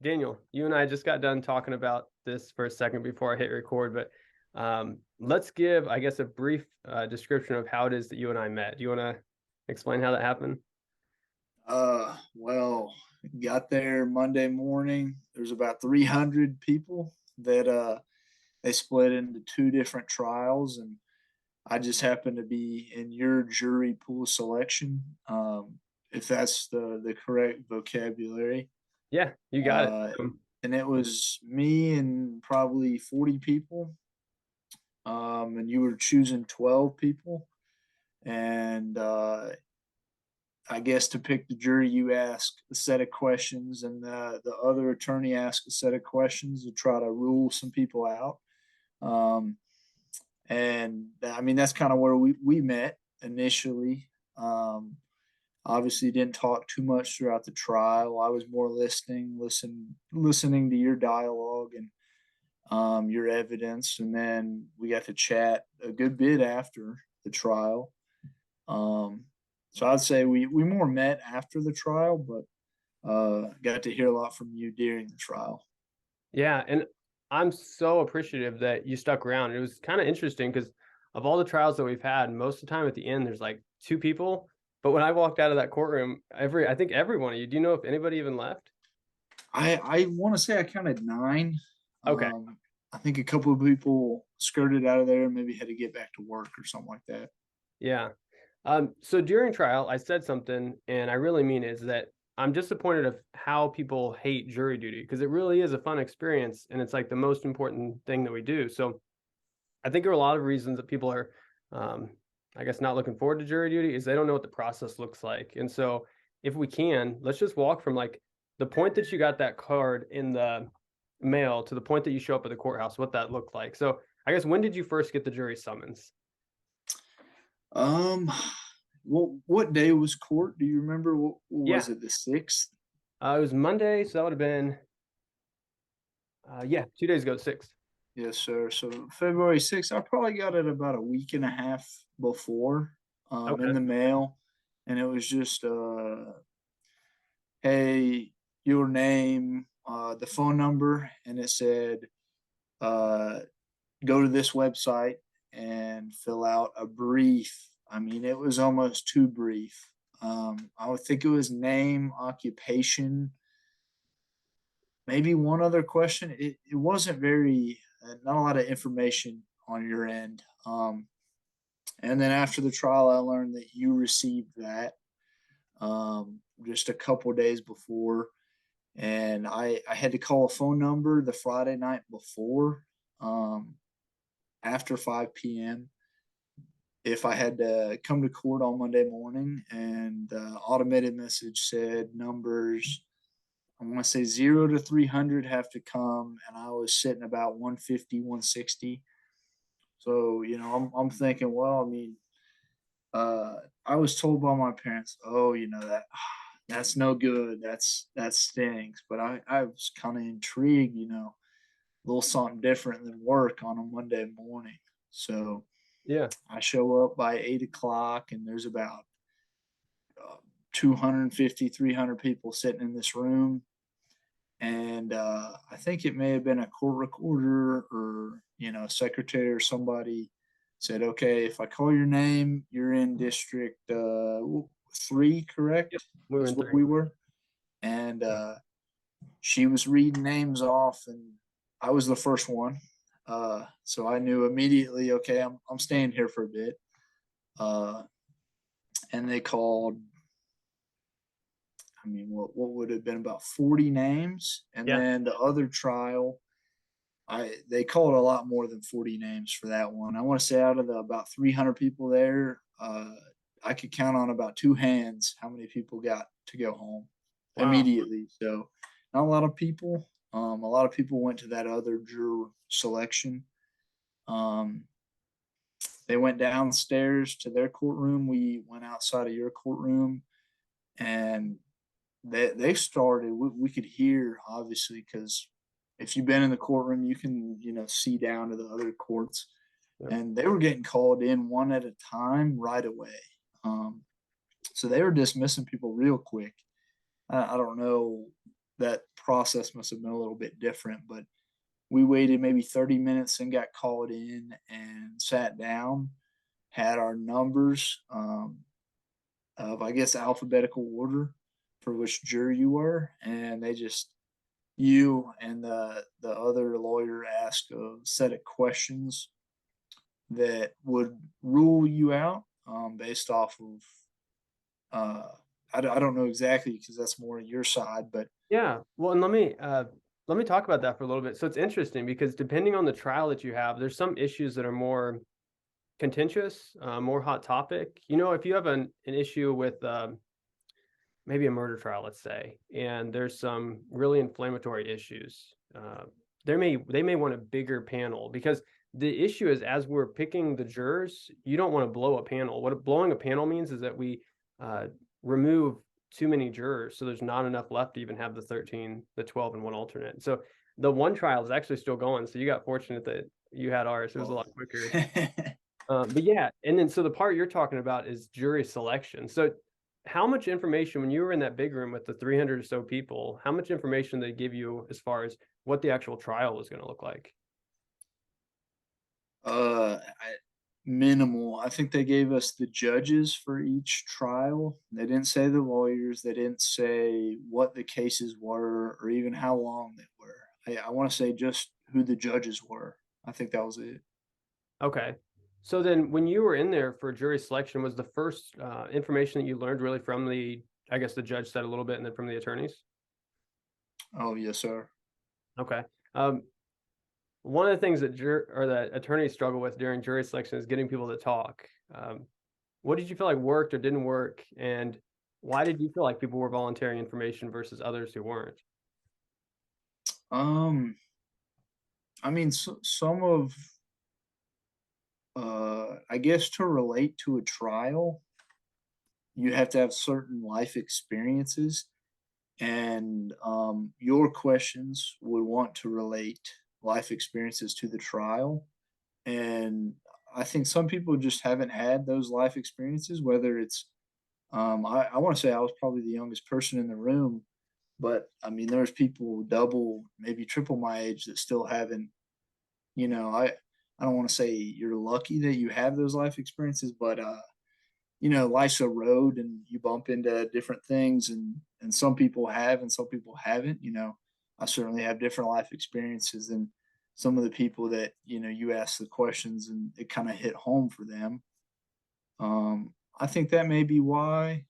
Daniel, you and I just got done talking about this for a second before I hit record, but let's give, I guess, a brief description of how it is that you and I met. Do you want to explain how that happened? Well, got there Monday morning. There's about 300 people that they split into two different trials, and I just happened to be in your jury pool selection, if that's the correct vocabulary. Yeah, you got it. Uh, and it was me and probably 40 people, and you were choosing 12 people, and I guess to pick the jury, you ask a set of questions, and the other attorney asks a set of questions to try to rule some people out. Um, and I mean, that's kind of where we met initially. Obviously, didn't talk too much throughout the trial. I was more listening to your dialogue and your evidence, and then we got to chat a good bit after the trial. Um, so I'd say we more met after the trial, but got to hear a lot from you during the trial. Yeah, and I'm so appreciative that you stuck around. It was kind of interesting because of all the trials that we've had, most of the time at the end there's like two people. But when I walked out of that courtroom, I think every one of you, do you know if anybody even left? I want to say I counted nine. Okay. Um, I think a couple of people skirted out of there, and maybe had to get back to work or something like that. Yeah. So during trial, I said something, and I really mean is that I'm disappointed of how people hate jury duty because it really is a fun experience and it's like the most important thing that we do. So I think there are a lot of reasons that people are, um, I guess, not looking forward to jury duty is they don't know what the process looks like. And so if we can, let's just walk from like the point that you got that card in the mail to the point that you show up at the courthouse, what that looked like. So I guess when did you first get the jury summons? Um, what day was court? Do you remember? What Yeah, was it? The sixth? it was Monday, so that would have been yeah, 2 days ago, 6th. Yes, sir. So February 6th, I probably got it about a week and a half before, in Okay. the mail, and it was just hey, your name, the phone number, and it said, uh, go to this website and fill out a brief. I mean, it was almost too brief. I would think it was name, occupation, maybe one other question. It wasn't very, not a lot of information on your end. And then after the trial, I learned that you received that just a couple days before, and I had to call a phone number the Friday night before, um, after 5 p.m. if I had to come to court on Monday morning, and the automated message said numbers, I want to say 0 to 300 have to come, and I was sitting about 150, 160. So, I'm thinking, well, I mean, uh, I was told by my parents, oh, that's no good. That stinks. But I was kind of intrigued, a little something different than work on a Monday morning. So Yeah. I show up by 8 o'clock, and there's about 250, 300 people sitting in this room. And I think it may have been a court recorder or, secretary or somebody said, okay, if I call your name, you're in district 3, Yep. correct? We were Is in what three. we were. And she was reading names off, and I was the first one. So I knew immediately, okay, I'm staying here for a bit. Uh, and they called, I mean, what would have been about 40 names. And Yeah. then the other trial, they called a lot more than 40 names for that one. I want to say out of the about 300 people there, I could count on about two hands how many people got to go home Wow. immediately. So not a lot of people. A lot of people went to that other juror selection. Um, they went downstairs to their courtroom. We went outside of your courtroom, and they started. We could hear, obviously, because if you've been in the courtroom, you can see down to the other courts, Yep. and they were getting called in one at a time right away. Um, so they were dismissing people real quick. I don't know that process must have been a little bit different. But we waited maybe 30 minutes and got called in and sat down, had our numbers of, I guess, alphabetical order for which jury you were, and they just, you and the other lawyer asked a set of questions that would rule you out based off of uh, I don't know exactly because that's more your side, but Yeah. Well, and let me talk about that for a little bit. So it's interesting because depending on the trial that you have, there's some issues that are more contentious, more hot topic. You know, if you have an issue with maybe a murder trial, let's say, and there's some really inflammatory issues, they may want a bigger panel because the issue is as we're picking the jurors, you don't want to blow a panel. What blowing a panel means is that we uh, remove too many jurors, so there's not enough left to even have the 13, the 12, and one alternate. So the one trial is actually still going. So you got fortunate that you had ours. It was a well, lot quicker. But yeah, and then so the part you're talking about is jury selection. So how much information when you were in that big room with the 300 or so people, how much information they give you as far as what the actual trial was going to look like? I, minimal. I think they gave us the judges for each trial. They didn't say the lawyers. They didn't say what the cases were or even how long they were. I want to say just who the judges were. I think that was it. Okay. So then when you were in there for jury selection, was the first information that you learned really from I guess the judge said a little bit and then from the attorneys? Oh yes, sir. Okay. Um, One of the things that attorneys struggle with during jury selection is getting people to talk. What did you feel like worked or didn't work, and why did you feel like people were volunteering information versus others who weren't? Um, I mean, some of, I guess to relate to a trial, you have to have certain life experiences, and your questions would want to relate life experiences to the trial. And I think some people just haven't had those life experiences, whether it's, I want to say I was probably the youngest person in the room, but I mean, there's people double, maybe triple my age that still haven't, you know, I don't want to say you're lucky that you have those life experiences, but life's a road and you bump into different things, and some people have and some people haven't. I certainly have different life experiences than some of the people that, you ask the questions and it kind of hit home for them. I think that may be why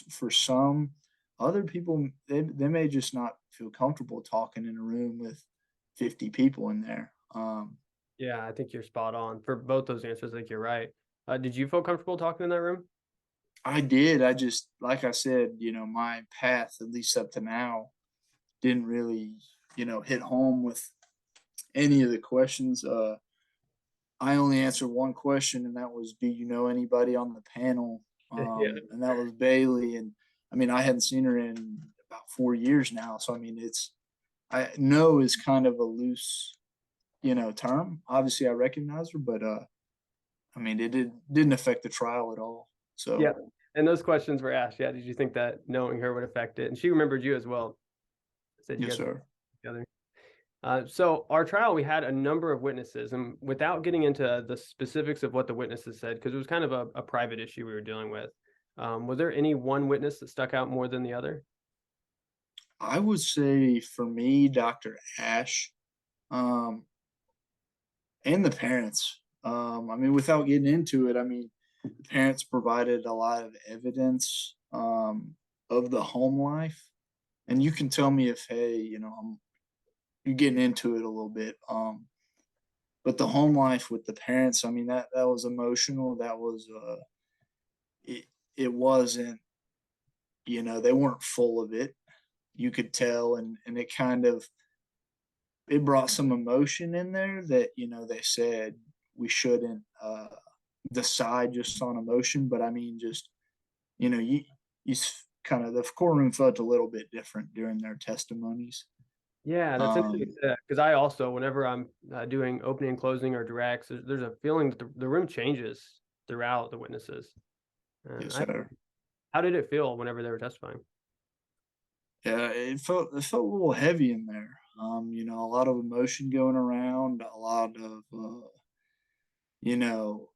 for some other people, they may just not feel comfortable talking in a room with 50 people in there. Yeah, I think you're spot on for both those answers. I think you're right. Did you feel comfortable talking in that room? I did. I just, like I said, my path, at least up to now, didn't really, hit home with any of the questions. I only answered one question, and that was, "Do you know anybody on the panel?" Yeah. And that was Bailey. And I mean, I hadn't seen her in about 4 years now, so I mean, I know is kind of a loose, term. Obviously, I recognize her, but I mean, it didn't affect the trial at all. Yeah. So And those questions were asked. Yeah. Did you think that knowing her would affect it? And she remembered you as well. Said you yes, guys were sir. together. So our trial, we had a number of witnesses, and without getting into the specifics of what the witnesses said, because it was kind of a private issue we were dealing with, was there any one witness that stuck out more than the other? I would say for me, Dr. Ash, um, and the parents. I mean, without getting into it, I mean, the parents provided a lot of evidence of the home life, and you can tell me if, hey, you're getting into it a little bit. But the home life with the parents, I mean, that was emotional. That was it. It wasn't, they weren't full of it. You could tell, and it kind of it brought some emotion in there that they said we shouldn't decide just on emotion, but I mean just you kind of the courtroom felt a little bit different during their testimonies. Yeah, that's interesting um because I also, whenever I'm doing opening and closing or directs, there's a feeling that the room changes throughout the witnesses. yes, I, sir. how did it feel whenever they were testifying? Yeah, it felt a little heavy in there. A lot of emotion going around, a lot of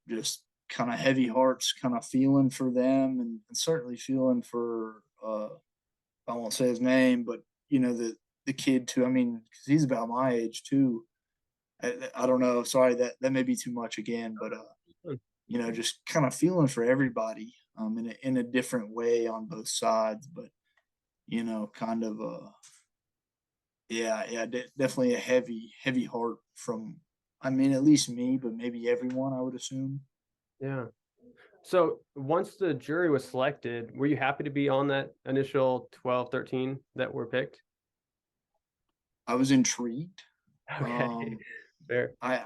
just kind of heavy hearts, kind of feeling for them, and certainly feeling for I won't say his name, but the kid too. I mean, because he's about my age too. I don't know. Sorry, that may be too much again, but Hmm. just kind of feeling for everybody in a different way on both sides, but kind of yeah, definitely a heavy heart from, I mean, at least me, but maybe everyone, I would assume. Yeah. So once the jury was selected, were you happy to be on that initial 12, 13 that were picked? I was intrigued. Okay, Um, fair. I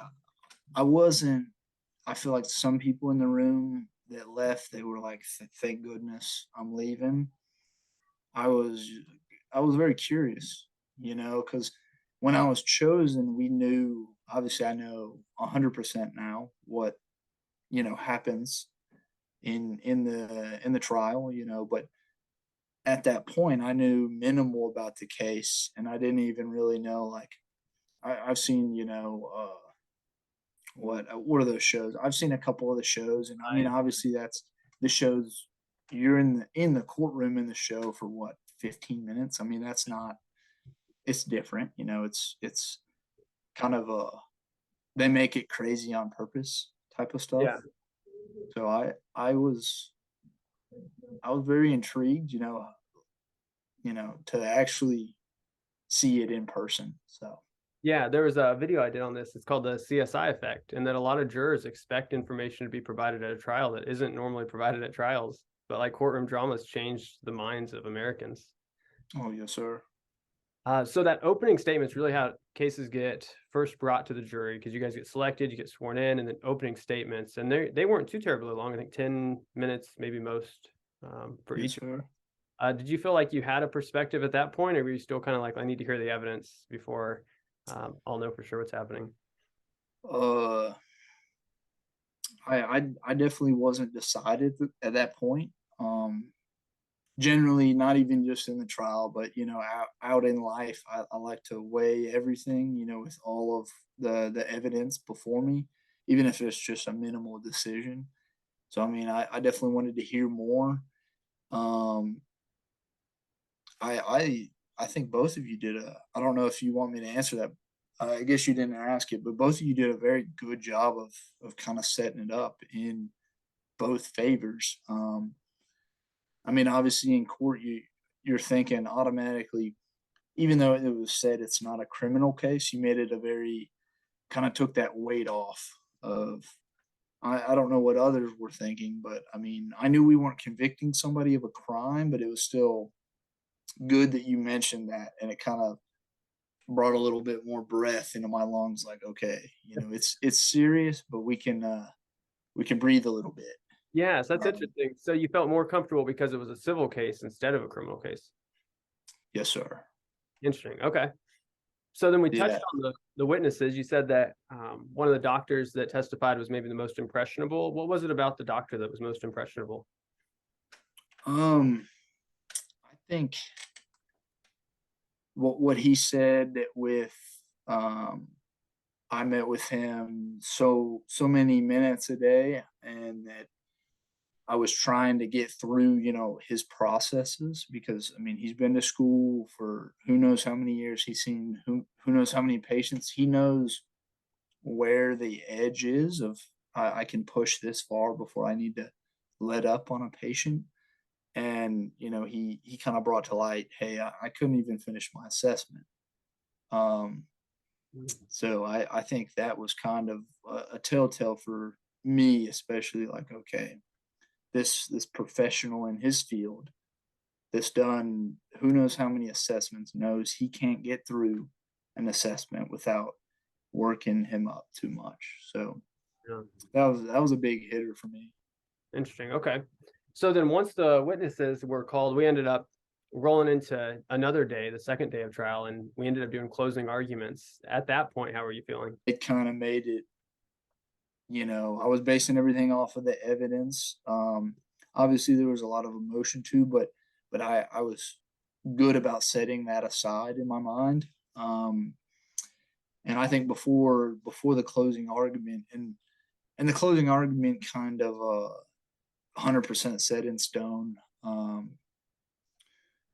I wasn't. I feel like some people in the room that left, they were like, "Thank goodness I'm leaving." I was I was very curious, because when I was chosen, we knew. Obviously, I know 100% now what happens in the trial, but at that point, I knew minimal about the case, and I didn't even really know. Like, I've seen, what are those shows? I've seen a couple of the shows, and I mean, I obviously, that's the shows. You're in the courtroom in the show for what, 15 minutes? I mean, that's not. It's different, It's kind of they make it crazy on purpose type of stuff. yeah. So I was very intrigued, to actually see it in person. So, Yeah, there was a video I did on this. It's called the CSI effect, and that a lot of jurors expect information to be provided at a trial that isn't normally provided at trials. But like courtroom dramas changed the minds of Americans. oh yes, sir. So that opening statement is really how cases get first brought to the jury because you guys get selected, you get sworn in, and then opening statements, and they weren't too terribly long. I think 10 minutes, maybe most, for Yes, each. sir. Did you feel like you had a perspective at that point, or were you still kind of like, I need to hear the evidence before I'll know for sure what's happening? Uh, I definitely wasn't decided at that point. Um, Generally, not even just in the trial, but out in life, I like to weigh everything, with all of the evidence before me, even if it's just a minimal decision. So, I mean, I definitely wanted to hear more. Um, I I I think both of you did a. I don't know if you want me to answer that. I guess you didn't ask it, but both of you did a very good job of kind of setting it up in both favors. I mean, obviously in court, you're thinking automatically, even though it was said it's not a criminal case, you made it a very, kind of took that weight off of. I don't know what others were thinking, but I mean, I knew we weren't convicting somebody of a crime, but it was still good that you mentioned that, and it kind of brought a little bit more breath into my lungs. Like, okay, it's serious, but we can breathe a little bit. Yes, that's Um, interesting. So you felt more comfortable because it was a civil case instead of a criminal case. yes, sir. Interesting. Okay. So then we touched Yeah. on the witnesses. You said that one of the doctors that testified was maybe the most impressionable. What was it about the doctor that was most impressionable? I think what he said with um I met with him so many minutes a day, and that I was trying to get through, his processes, because I mean, he's been to school for who knows how many years. He's seen who knows how many patients. He knows where the edge is of, I can push this far before I need to let up on a patient. And he kind of brought to light, hey, I couldn't even finish my assessment. Um, so I think that was kind of a telltale for me, especially, like, okay, this professional in his field that's done who knows how many assessments knows he can't get through an assessment without working him up too much. So Yeah. that was a big hitter for me. Interesting. Okay. So then once the witnesses were called, we ended up rolling into another day, the second day of trial, and we ended up doing closing arguments. At that point, how were you feeling? It kind of made it, I was basing everything off of the evidence. Obviously there was a lot of emotion too, but I was good about setting that aside in my mind. Um, and I think before the closing argument, and the closing argument kind of 100% set in stone.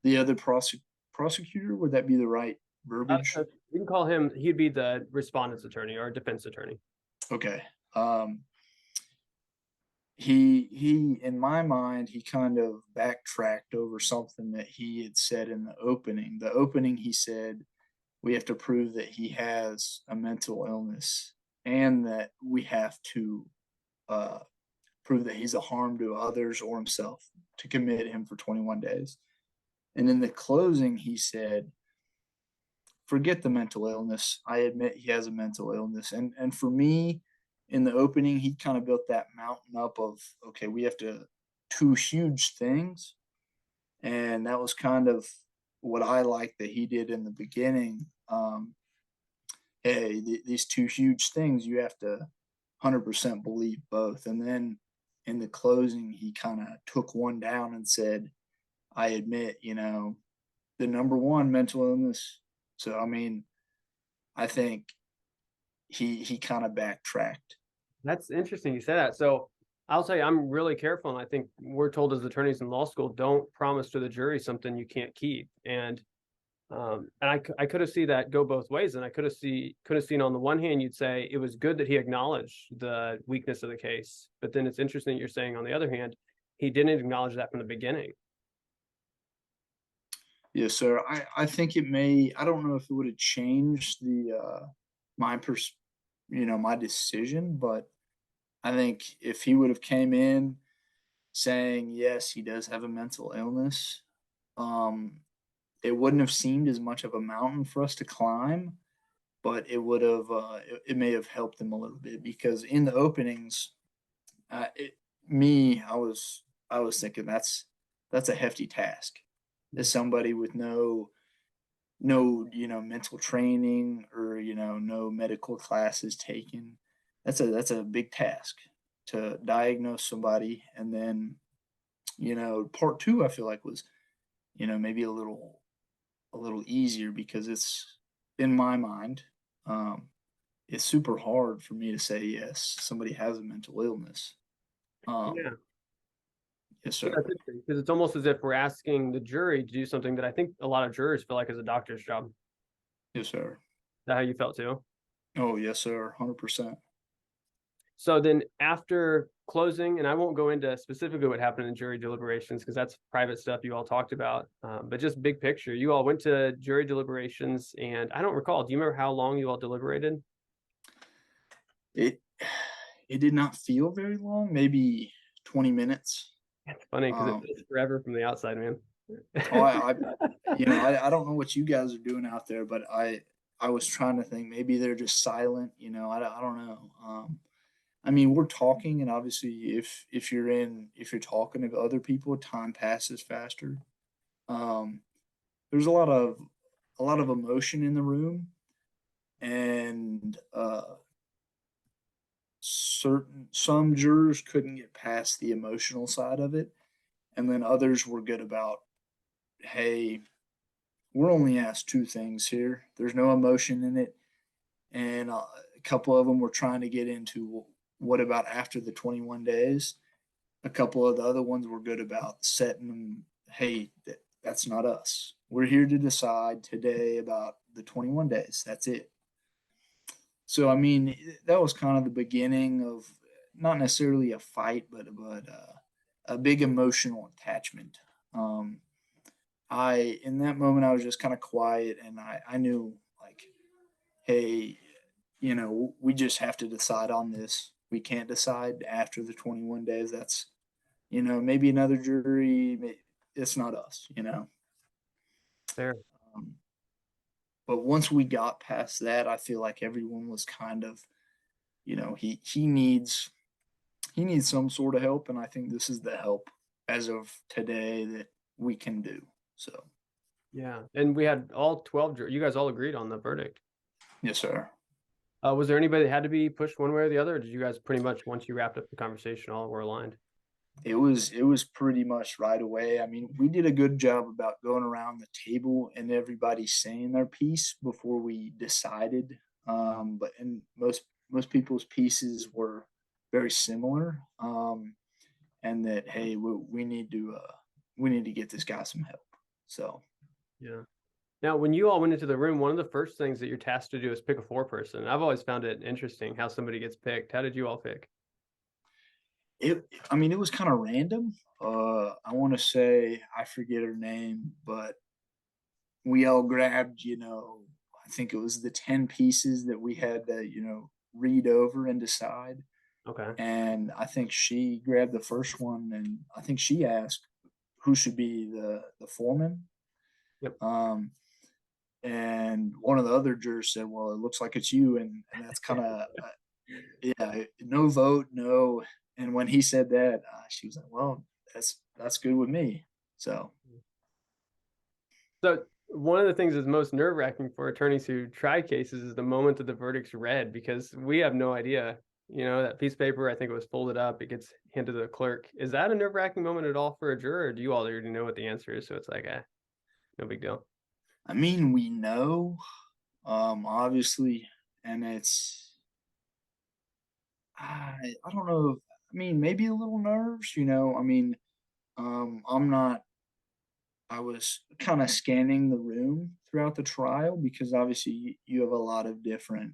The other prosecutor, would that be the right verbiage? You can call him, he'd be the respondent's attorney or defense attorney. Okay. Um, he in my mind he kind of backtracked over something that he had said in the opening. He said we have to prove that he has a mental illness, and that we have to uh, prove that he's a harm to others or himself to commit him for 21 days. And in the closing he said, forget the mental illness, I admit he has a mental illness. And for me, in the opening he kind of built that mountain up of, okay, we have to two huge things. And that was kind of what I liked that he did in the beginning. Hey, these two huge things, you have to 100% believe both. And then in the closing he kind of took one down and said, I admit, the number one, mental illness. So I mean, I think he kind of backtracked. That's interesting you say that. So I'll tell you, I'm really careful. And I think we're told as attorneys in law school, don't promise to the jury something you can't keep. And I could have seen that go both ways. And I could have seen on the one hand, you'd say it was good that he acknowledged the weakness of the case. But then it's interesting you're saying on the other hand, he didn't acknowledge that from the beginning. Yes, sir. I think it may. I don't know if it would have changed the my my decision, but I think if he would have came in saying yes, he does have a mental illness, um, it wouldn't have seemed as much of a mountain for us to climb, but it would have. It may have helped him a little bit because in the openings, it, I was thinking that's a hefty task. As somebody with no mental training or no medical classes taken, that's a big task to diagnose somebody. And then part two I feel like was maybe a little easier because it's in my mind. It's super hard for me to say yes, somebody has a mental illness. um Yeah. yes Yeah, sir. because it's almost as if we're asking the jury to do something that I think a lot of jurors feel like is a doctor's job. Is Yes sir. that how you felt too? Oh yes sir, 100%. So then after closing, and I won't go into specifically what happened in jury deliberations because that's private stuff you all talked about, but just big picture, you all went to jury deliberations, and I don't recall. Do you remember how long you all deliberated? it it did not feel very long, maybe 20 minutes. It's funny because it um feels forever from the outside, man. oh I don't know what you guys are doing out there, but I was trying to think maybe they're just silent. I don't know. I mean, we're talking, and obviously if you're talking to other people, time passes faster. um there's a lot of emotion in the room, and some jurors couldn't get past the emotional side of it, and then others were good about, hey, we're only asked two things here, there's no emotion in it. And a couple of them were trying to get into, what about after the 21 days. A couple of the other ones were good about setting them, hey, that's not us, we're here to decide today about the 21 days, that's it. So I mean, that was kind of the beginning of not necessarily a fight, but a big emotional attachment. Um, I in that moment I was just kind of quiet, and I knew, like, hey, we just have to decide on this. We can't decide after the 21 days. That's maybe another jury. It's not us. There. Um, but once we got past that, I feel like everyone was kind of, he needs some sort of help, and I think this is the help as of today that we can do. So Yeah, and we had all 12 you guys all agreed on the verdict. yes, sir. Was there anybody that had to be pushed one way or the other, or did you guys pretty much, once you wrapped up the conversation, all were aligned? It was pretty much right away. I mean, we did a good job about going around the table and everybody saying their piece before we decided. But and most people's pieces were very similar. And that hey, we need to get this guy some help. So Yeah. Now, when you all went into the room, one of the first things that you're tasked to do is pick a four-person. I've always found it interesting how somebody gets picked. How did you all pick? I mean, it was kind of random. I want to say I forget her name, but we all grabbed, I think it was the 10 pieces that we had to, read over and decide. Okay. And I think she grabbed the first one, and I think she asked who should be the foreman. Yep. Um, and one of the other jurors said, "Well, it looks like it's you," and that's kind of yeah, no vote, no. And when he said that, she was like, "Well, that's good with me." So So one of the things that's most nerve-wracking for attorneys who try cases is the moment that the verdict's read because we have no idea. That piece of paper, I think it was folded up, it gets handed to the clerk. Is that a nerve-wracking moment at all for a juror, or do you all already know what the answer is? So it's like, no big deal. I mean, we know, obviously, and I don't know. I mean, maybe a little nerves, I mean, I'm not. I was kind of scanning the room throughout the trial because obviously you have a lot of different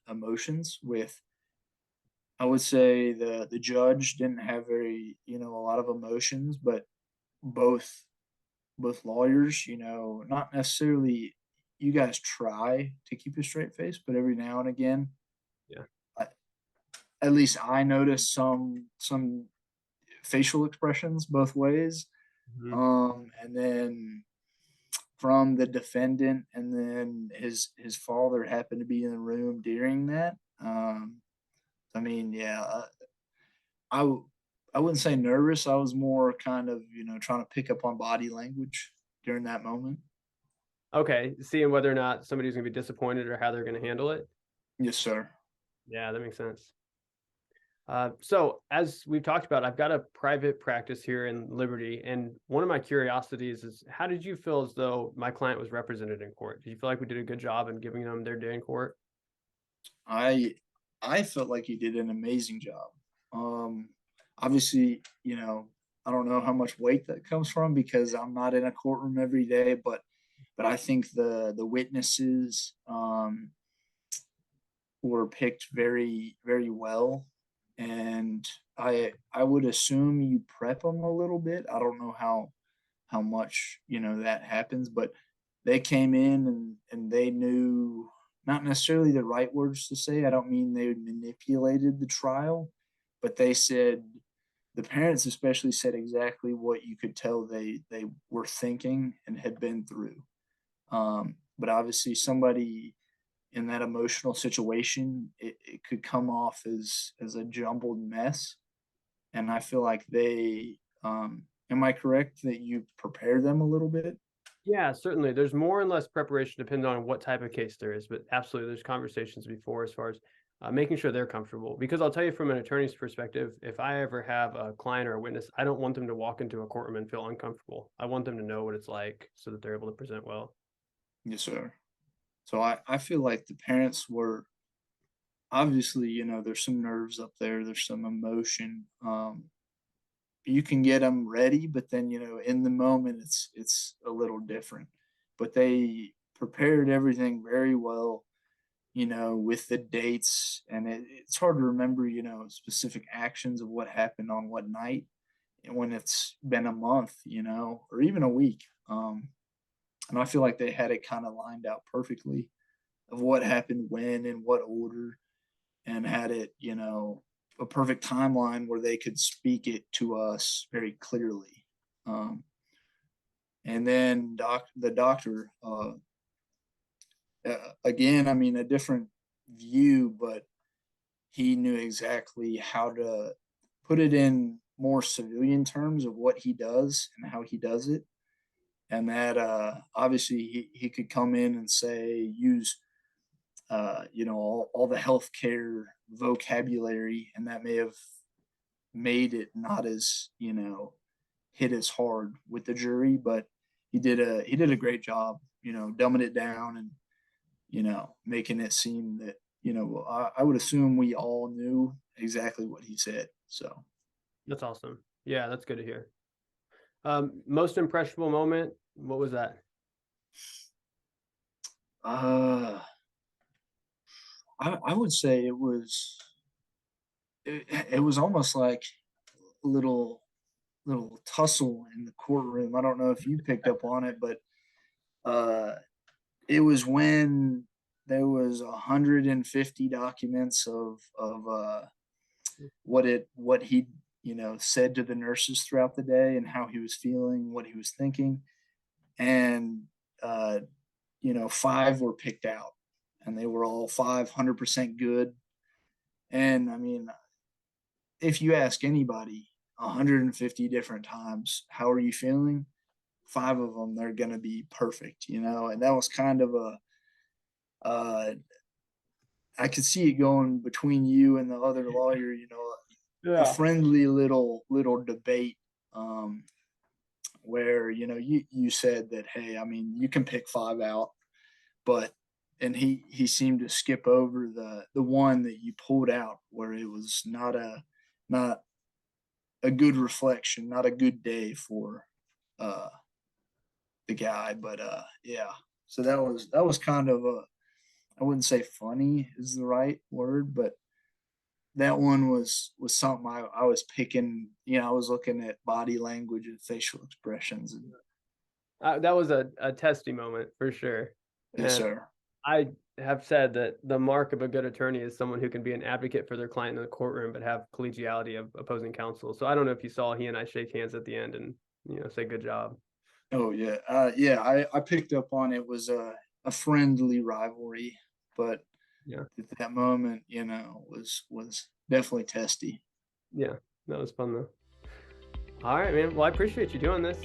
emotions with. I would say the judge didn't have very, a lot of emotions, but both both lawyers, not necessarily. You guys try to keep a straight face, but every now and again, Yeah. I, at least I noticed some facial expressions both ways. Mhm. And then from the defendant, and then his father happened to be in the room during that. I mean, yeah, I I wouldn't say nervous. I was more kind of trying to pick up on body language during that moment. Okay, seeing whether or not somebody's gonna be disappointed or how they're gonna handle it. Yes, sir. Yeah, that makes sense. So as we've talked about, I've got a private practice here in Liberty, and one of my curiosities is how did you feel as though my client was represented in court? Did you feel like we did a good job in giving them their day in court? I I felt like you did an amazing job. Um, obviously, I don't know how much weight that comes from because I'm not in a courtroom every day, but I think the witnesses were picked very very well, and I would assume you prep them a little bit. I don't know how much that happens, but they came in and they knew not necessarily the right words to say. I don't mean they manipulated the trial, but they said the parents especially said exactly what you could tell they were thinking and had been through. But obviously, somebody in that emotional situation, it could come off as a jumbled mess. And I feel like am I correct that you prepare them a little bit? Yeah, certainly. There's more and less preparation depending on what type of case there is, but absolutely, there's conversations before as far as making sure they're comfortable. Because I'll tell you from an attorney's perspective, if I ever have a client or a witness, I don't want them to walk into a courtroom and feel uncomfortable. I want them to know what it's like so that they're able to present well. Yes, sir. So I feel like the parents were obviously, there's some nerves up there, there's some emotion. You can get them ready, but then, in the moment, it's a little different. But they prepared everything very well, with the dates, and it's hard to remember, specific actions of what happened on what night when it's been a month, or even a week. And I feel like they had it kind of lined out perfectly of what happened when and what order, and had it, a perfect timeline where they could speak it to us very clearly. Um, and then the doctor, again, I mean, a different view, but he knew exactly how to put it in more civilian terms of what he does and how he does it. And that obviously he could come in and say, use all the healthcare vocabulary, and that may have made it not as, hit as hard with the jury, but he did a great job, dumbing it down and making it seem that I would assume we all knew exactly what he said. So That's awesome. Yeah, that's good to hear. Most impressionable moment, what was that? uh, I would say it was almost like a little tussle in the courtroom. I don't know if you picked up on it, but uh, it was when there was 150 documents of what he said to the nurses throughout the day and how he was feeling, what he was thinking, and uh, five were picked out, and they were all 500% good. And I mean, if you ask anybody 150 different times, how are you feeling? Five of them, they're going to be perfect, and that was kind of uh, I could see it going between you and the other lawyer, a Yeah. friendly little debate, um, where you said that, hey, I mean, you can pick five out, but and he seemed to skip over the one that you pulled out where it was not a good reflection, not a good day for uh the guy. But yeah, so that was kind of a, I wouldn't say funny is the right word, but that one was something I was picking. I was looking at body language and facial expressions, and That was a testy moment for sure. yes, And sir. I have said that the mark of a good attorney is someone who can be an advocate for their client in the courtroom, but have collegiality of opposing counsel. So I don't know if you saw he and I shake hands at the end and say good job. Oh yeah, yeah. I picked up on it was a friendly rivalry, but Yeah, at that moment, was definitely testy. yeah, that was fun though. All right, man. Well, I appreciate you doing this.